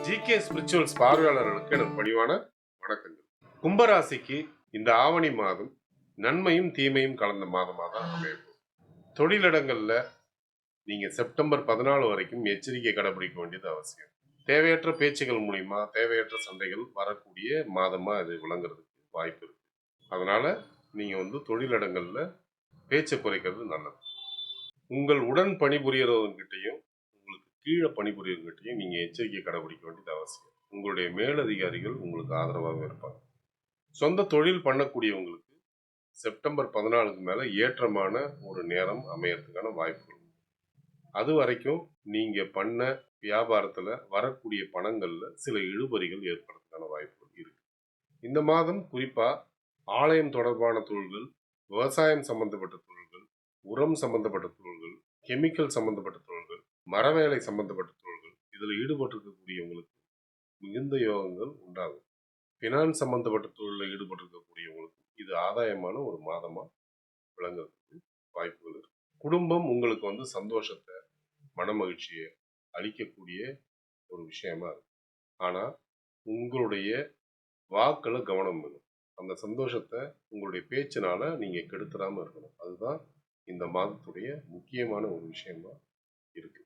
GK spirituals பார்வையாளர்களுக்கு எனது பணிவான வணக்கங்கள். கும்பராசிக்கு இந்த ஆவணி மாதம் நன்மையும் தீமையும் கலந்த மாதமாக தான் அமையும். தொழிலிடங்கள்ல நீங்க செப்டம்பர் 14 வரைக்கும் எச்சரிக்கை கடைபிடிக்க வேண்டியது அவசியம். தேவையற்ற பேச்சுகள் மூலியமா தேவையற்ற சண்டைகள் வரக்கூடிய மாதமா இது விளங்குறதுக்கு வாய்ப்பு இருக்கு. அதனால நீங்க தொழிலிடங்கள்ல பேச்சை குறைக்கிறது நல்லது. உங்கள் உடன் பணிபுரியறவங்கிட்டையும் உங்களுக்கு கீழே பணிபுரியவங்கிட்டையும் நீங்க எச்சரிக்கை கடைபிடிக்க வேண்டியது அவசியம். உங்களுடைய மேலதிகாரிகள் உங்களுக்கு ஆதரவாக இருப்பாங்க. சொந்த தொழில் பண்ணக்கூடியவங்களுக்கு செப்டம்பர் 14க்கு மேல ஏற்றமான ஒரு நேரம் அமையறதுக்கான வாய்ப்புகள். அது வரைக்கும் நீங்க பண்ண வியாபாரத்துல வரக்கூடிய பணங்கள்ல சில இழுபறிகள் ஏற்படுறதுக்கான வாய்ப்புகள் இருக்கு. இந்த மாதம் குறிப்பா ஆலயம் தொடர்பான தொழில்கள், விவசாயம் சம்பந்தப்பட்ட தொழில்கள், உரம் சம்பந்தப்பட்ட தொழில்கள், கெமிக்கல் சம்பந்தப்பட்ட தொழில்கள், மரவேலை சம்பந்தப்பட்ட தொழில்கள் இதுல ஈடுபட்டிருக்கக்கூடியவங்களுக்கு மிகுந்த யோகங்கள் உண்டாகும். பினான்ஸ் சம்பந்தப்பட்ட தொழிலில் ஈடுபட்டிருக்கக்கூடியவங்களுக்கு இது ஆதாயமான ஒரு மாதமா விளங்குறதுக்கு வாய்ப்புகள் இருக்கு. குடும்பம் உங்களுக்கு சந்தோஷத்தை, மன மகிழ்ச்சியை அளிக்கக்கூடிய ஒரு விஷயமா இருக்கு. ஆனா உங்களுடைய வாக்குல கவனம் வேணும். அந்த சந்தோஷத்தை உங்களுடைய பேச்சினால நீங்க கெடுத்துடாம இருக்கணும். அதுதான் இந்த மாதத்துடைய முக்கியமான ஒரு விஷயமா இருக்கு.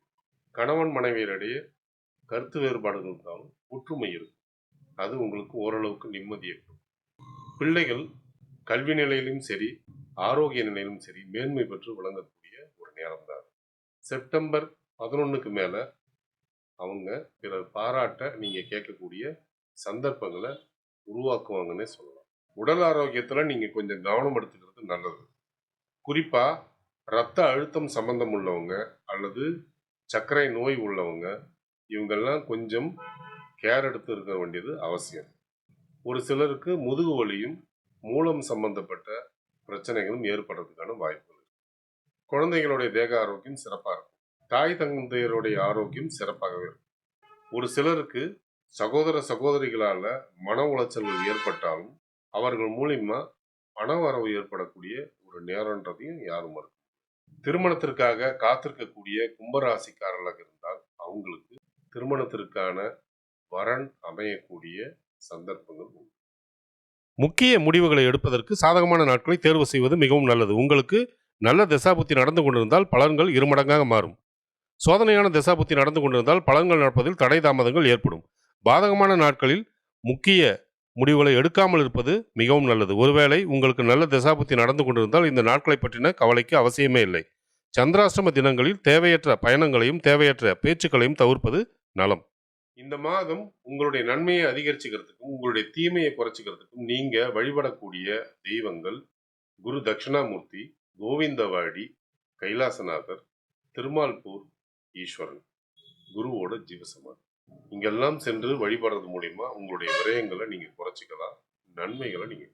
கணவன் மனைவியரிடையே கருத்து வேறுபாடுகள் இருந்தாலும் ஒற்றுமை இருக்கும். அது உங்களுக்கு ஓரளவுக்கு நிம்மதியை கொடுக்கும். பிள்ளைகள் கல்வி நிலையிலும் சரி, ஆரோக்கிய நிலையிலும் சரி மேன்மை பெற்று விளங்கக்கூடிய ஒரு நேரம் தான். செப்டம்பர் 11க்கு மேல அவங்க பிறர் பாராட்ட நீங்க கேட்கக்கூடிய சந்தர்ப்பங்களை உருவாக்குவாங்கன்னே சொல்லலாம். உடல் ஆரோக்கியத்துல நீங்க கொஞ்சம் கவனம் எடுத்துக்கிறது நல்லது. குறிப்பா ரத்த அழுத்தம் சம்பந்தம் உள்ளவங்க அல்லது சர்க்கரை நோய் உள்ளவங்க இவங்கெல்லாம் கொஞ்சம் கேர் எடுத்து இருக்க வேண்டியது அவசியம். ஒரு சிலருக்கு முதுகு வலியும் மூலம் சம்பந்தப்பட்ட பிரச்சனைகளும் ஏற்படுறதுக்கான வாய்ப்புகள் இருக்கு. குழந்தைகளுடைய தேக ஆரோக்கியம் சிறப்பாக இருக்கும். தாய் தந்தையருடைய ஆரோக்கியம் சிறப்பாகவே இருக்கும். ஒரு சிலருக்கு சகோதர சகோதரிகளால மன உளைச்சல்கள் ஏற்பட்டாலும் அவர்கள் மூலியமா பண வரவு ஏற்படக்கூடிய ஒரு நேரம்ன்றதையும் யாரும் மறுக்கும். திருமணத்திற்காக காத்திருக்கக்கூடிய கும்பராசிக்காரர்களாக இருந்தால் அவங்களுக்கு திருமணத்திற்கான வரன் அமையக்கூடிய சந்தர்ப்பங்கள் உண்டு. முக்கிய முடிவுகளை எடுப்பதற்கு சாதகமான நாட்களை தேர்வு செய்வது மிகவும் நல்லது. உங்களுக்கு நல்ல தசாபுத்தி நடந்து கொண்டிருந்தால் பலன்கள் இருமடங்காக மாறும். சோதனையான தசாபுத்தி நடந்து கொண்டிருந்தால் பலன்கள் நடப்பதில் தடை தாமதங்கள் ஏற்படும். பாதகமான நாட்களில் முக்கிய முடிவுகளை எடுக்காமல் இருப்பது மிகவும் நல்லது. ஒருவேளை உங்களுக்கு நல்ல தசாபுத்தி நடந்து கொண்டிருந்தால் இந்த நாட்களை பற்றின கவலைக்கு அவசியமே இல்லை. சந்திராஷ்டம தினங்களில் தேவையற்ற பயணங்களையும் தேவையற்ற பேச்சுக்களையும் தவிர்ப்பது நலம். இந்த மாதம் உங்களுடைய நன்மையை அதிகரிச்சுக்கிறதுக்கும் உங்களுடைய தீமையை குறைச்சிக்கிறதுக்கும் நீங்க வழிபடக்கூடிய தெய்வங்கள் குரு தட்சிணாமூர்த்தி, கோவிந்தவாடி, கைலாசநாதர், திருமால்பூர் ஈஸ்வரன், குருவோட ஜீவசமாதி. இங்கெல்லாம் சென்று வழிபடுறது மூலியமா உங்களுடைய விரயங்களை நீங்க குறைச்சிக்கலாம், நன்மைகளை நீங்க